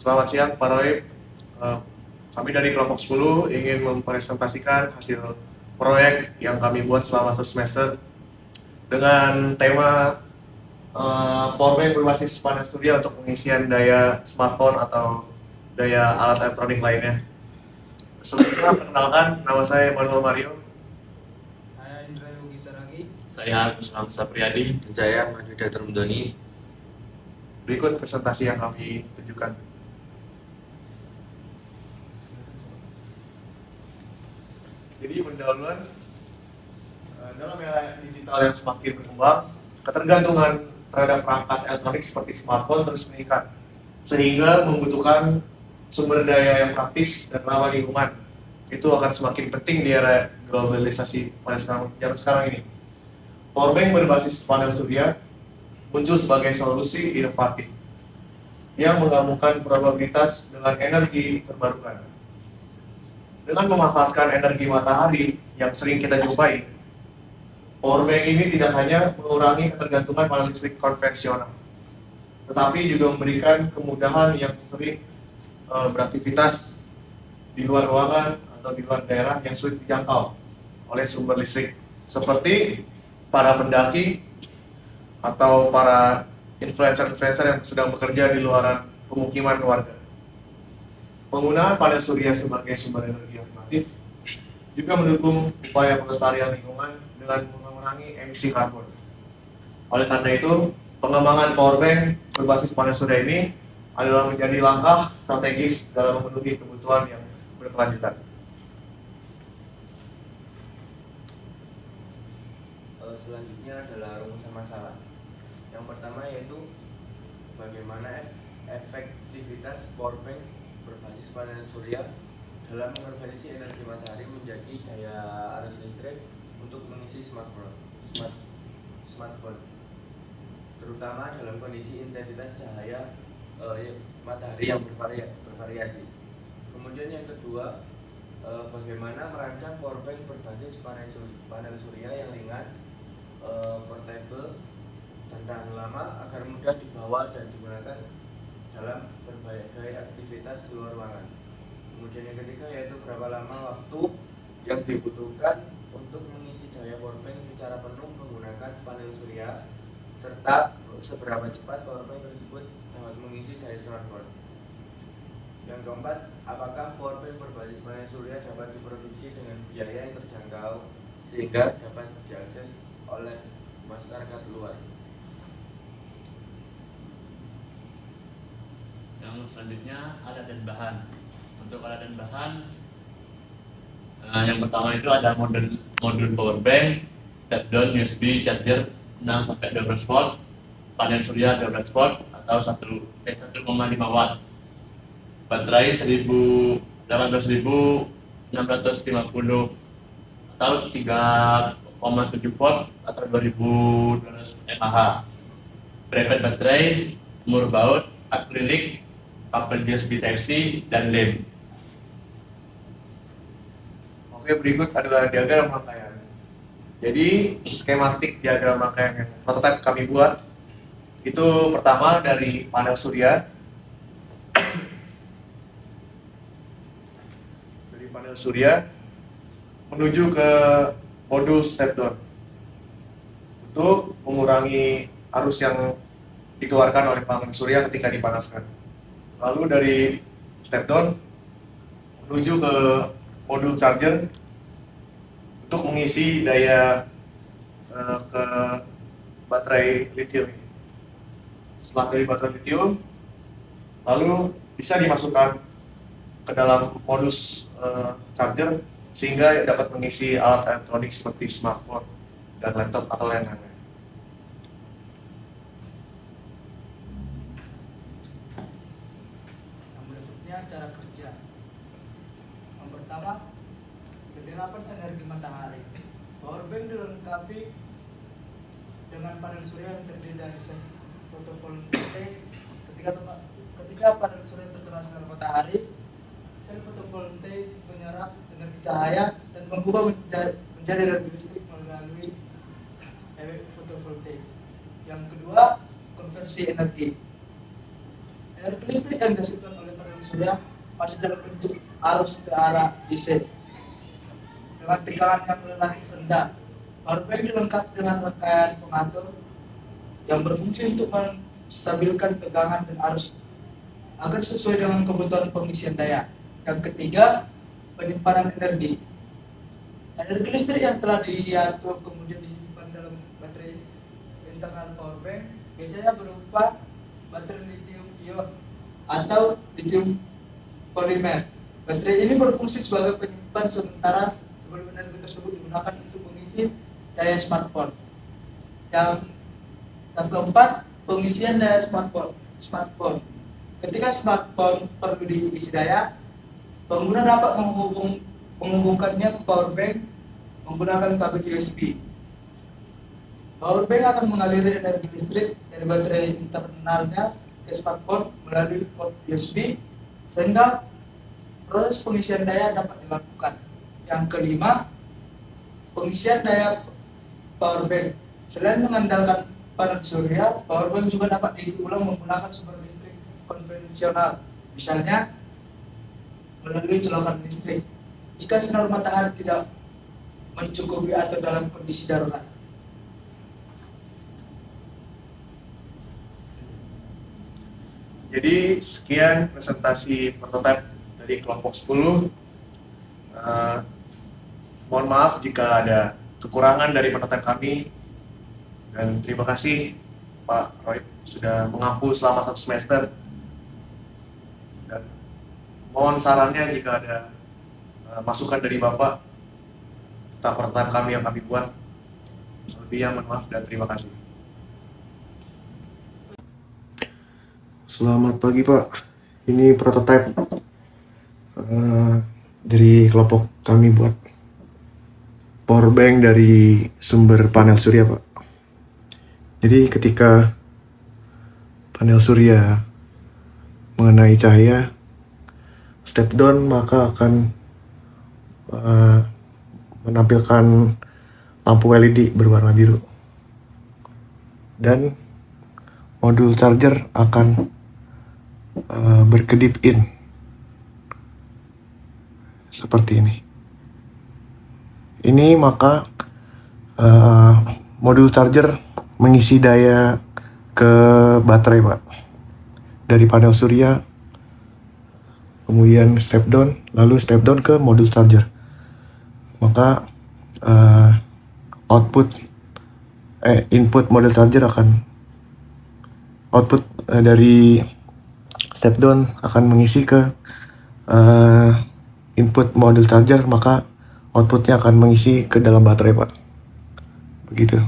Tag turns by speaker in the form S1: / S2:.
S1: Selamat siang Pak Roy. Eh, Kami dari kelompok 10 ingin mempresentasikan hasil proyek yang kami buat selama satu semester dengan tema powerbank berbasis panel surya untuk pengisian daya smartphone atau daya alat elektronik lainnya. Sebelumnya perkenalkan, nama saya Manuel Mario.
S2: Saya Indra Yogi Saragi.
S3: Saya Muslam Sapriyadi.
S4: Dan saya Mahdi Termudoni.
S1: Berikut presentasi yang kami tunjukkan. Jadi pendahuluan dalam era digital yang semakin berkembang, ketergantungan terhadap perangkat elektronik seperti smartphone terus meningkat, sehingga membutuhkan sumber daya yang praktis dan ramah lingkungan. Itu akan semakin penting di era globalisasi pada zaman sekarang ini. Powerbank berbasis panel surya muncul sebagai solusi inovatif yang menggabungkan probabilitas dengan energi terbarukan. Dengan memanfaatkan energi matahari yang sering kita jumpai, powerbank ini tidak hanya mengurangi ketergantungan pada listrik konvensional, tetapi juga memberikan kemudahan yang sering beraktivitas di luar ruangan atau di luar daerah yang sulit dijangkau oleh sumber listrik, seperti para pendaki atau para influencer-influencer yang sedang bekerja di luaran pemukiman warga. Penggunaan panel surya sebagai sumber energi alternatif juga mendukung upaya pelestarian lingkungan dengan mengurangi emisi karbon. Oleh karena itu, pengembangan powerbank berbasis panel surya ini adalah menjadi langkah strategis dalam memenuhi kebutuhan yang berkelanjutan.
S4: Selanjutnya adalah rumusan masalah. Yang pertama yaitu bagaimana efektivitas powerbank berbasis panel surya dalam mengonversi energi matahari menjadi daya arus listrik untuk mengisi smartphone, terutama dalam kondisi intensitas cahaya matahari yang bervariasi. Kemudian yang kedua, bagaimana merancang powerbank berbasis panel surya yang ringan, portable, dan tahan lama agar mudah dibawa dan digunakan dalam berbagai aktivitas di luar ruangan. Kemudian yang ketiga yaitu berapa lama waktu yang dibutuhkan untuk mengisi daya powerbank secara penuh menggunakan panel surya, serta seberapa cepat powerbank tersebut dapat mengisi daya smartphone. Yang keempat, apakah powerbank berbasis panel surya dapat diproduksi dengan biaya yang terjangkau sehingga dapat diakses oleh masyarakat luar.
S3: Yang selanjutnya alat dan bahan. Untuk alat dan bahan, yang pertama itu ada modul powerbank, step down USB charger 6-12 volt, panel surya 12 volt atau 1,5 watt, baterai 18.650 atau 3,7 volt atau 2200 mAh, brevet baterai, mur baut, akrilik, kabel USB Type-C, dan lem.
S1: Oke, berikut adalah diagram rangkaian. Jadi, skematik diagram rangkaian yang prototipe kami buat itu pertama dari panel surya. Dari panel surya menuju ke modul step down untuk mengurangi arus yang dikeluarkan oleh panel surya ketika dipanaskan. Lalu dari step down menuju ke modul charger untuk mengisi daya ke baterai lithium. Setelah dari baterai lithium, lalu bisa dimasukkan ke dalam modus charger sehingga dapat mengisi alat elektronik seperti smartphone dan laptop atau lain-lain.
S2: Cara kerja. Yang pertama, penyerapan energi matahari. Powerbank dilengkapi dengan panel surya yang terdiri dari sel fotovoltaik. Ketika panel surya terkena sinar matahari, sel fotovoltaik menyerap energi cahaya dan mengubah menjadi energi listrik melalui fotovoltaik. Yang kedua, konversi energi. Energi listrik yang dihasilkan oleh surya masih dalam bentuk arus ke arah DC dengan tegangan yang relatif rendah. Powerbank dilengkapi dengan rangkaian pengatur yang berfungsi untuk menstabilkan tegangan dan arus agar sesuai dengan kebutuhan pengisian daya. Yang ketiga, penyimpanan energi. Energi listrik yang telah diatur kemudian disimpan dalam baterai internal powerbank biasanya berupa baterai lithium ion atau lithium polimer. Baterai ini berfungsi sebagai penyimpan sementara sebelum energi tersebut digunakan untuk mengisi daya smartphone. Yang keempat, pengisian daya smartphone. Ketika smartphone perlu diisi daya, pengguna dapat menghubungkannya ke powerbank menggunakan kabel USB. Powerbank akan mengaliri energi listrik dari baterai internalnya ke smartphone melalui port USB sehingga proses pengisian daya dapat dilakukan. Yang kelima, pengisian daya powerbank. Selain mengandalkan panel surya, powerbank juga dapat diisi ulang menggunakan sumber listrik konvensional, misalnya melalui colokan listrik. Jika sinar matahari tidak mencukupi atau dalam kondisi darurat.
S1: Jadi sekian presentasi prototipe dari kelompok 10. Mohon maaf jika ada kekurangan dari prototipe kami, dan terima kasih Pak Roy sudah mengampu selama 1 semester. Dan mohon sarannya jika ada masukan dari Bapak tentang prototipe kami yang kami buat. Selebihnya mohon maaf dan terima kasih.
S5: Selamat pagi Pak, ini prototipe dari kelompok kami buat powerbank dari sumber panel surya Pak. Jadi ketika panel surya mengenai cahaya step down maka akan menampilkan lampu LED berwarna biru, dan modul charger akan berkedip in seperti ini. Ini maka modul charger mengisi daya ke baterai Pak dari panel surya, kemudian step down, lalu step down ke modul charger. Maka input modul charger akan output dari step down akan mengisi ke input modul charger, maka outputnya akan mengisi ke dalam baterai Pak. Begitu.